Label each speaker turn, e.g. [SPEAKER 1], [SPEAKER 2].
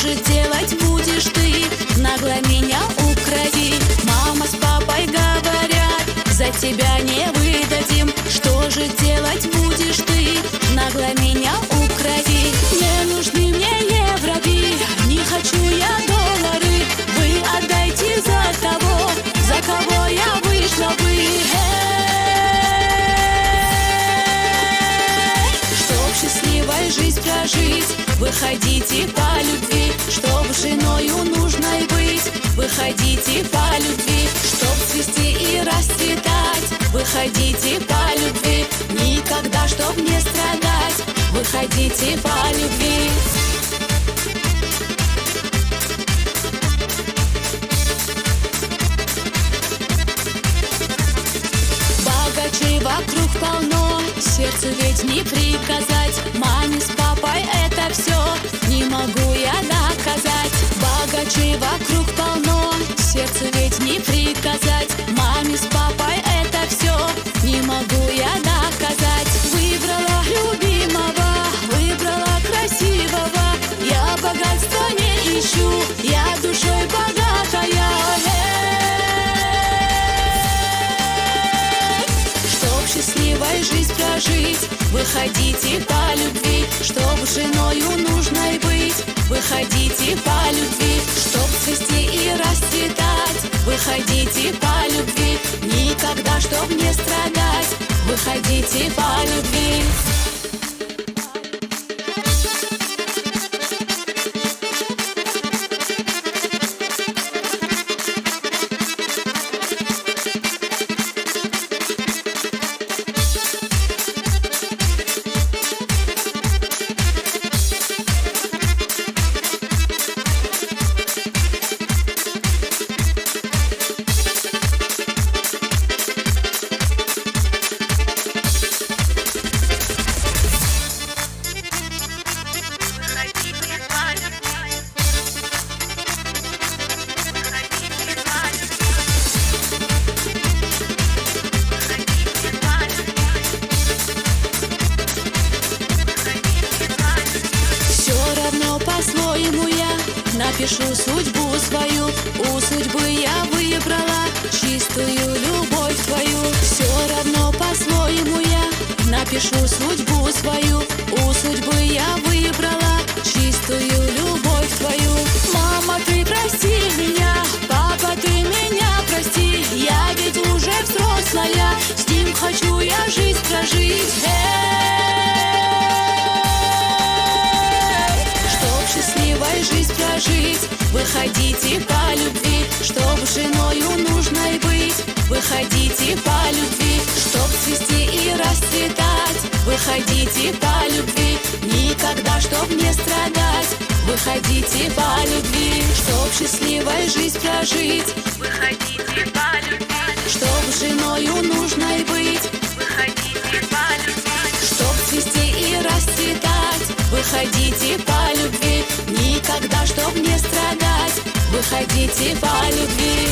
[SPEAKER 1] же делать будешь ты? Нагло меня укради. Мама с папой говорят, за тебя не выдадим. Что же делать будешь ты? Нагло меня укради. Не нужны мне евроби, не хочу я доллары. Вы отдайте за кого я вышла бы. Чтоб счастливой жизнь прожить, выходите по любви. Чтоб женою нужной быть, выходите по любви. Чтоб цвести и расцветать, выходите по любви. Никогда, чтоб не страдать, выходите по любви. Богачей вокруг полно, сердцу ведь не приказать. Маме с папой это все не могу я доказать. Богачей вокруг полно, сердцу ведь не приказать. Маме с папой это все не могу я доказать. Выбрала любимого, выбрала красивого. Я богатства не ищу, я душой богатая. Чтоб счастливой жизнь прожить, выходите по любви. Чтоб женою нужной быть, выходите по любви. Чтоб цвести и расцветать, выходите по любви. Никогда, чтоб не страдать, выходите по любви. По-своему я напишу судьбу свою. У судьбы я выбрала чистую любовь твою. Все равно по-своему я напишу судьбу свою. У судьбы я выбрала чистую любовь твою. Мама, ты прости меня, папа, ты меня прости. Я ведь уже взрослая, с ним хочу я жизнь прожить. Счастливой жизнь прожить, выходите по любви. Чтоб женою нужной быть, выходите по любви. Чтоб цвести и расцветать, выходите по любви. Никогда, чтоб не страдать, выходите по любви. Чтоб счастливой жизнь прожить, выходите по любви. Чтоб женою нужной быть, выходите по любви. Чтоб цвести и расцветать, выходите по любви. Никогда, чтоб не страдать, выходите по любви.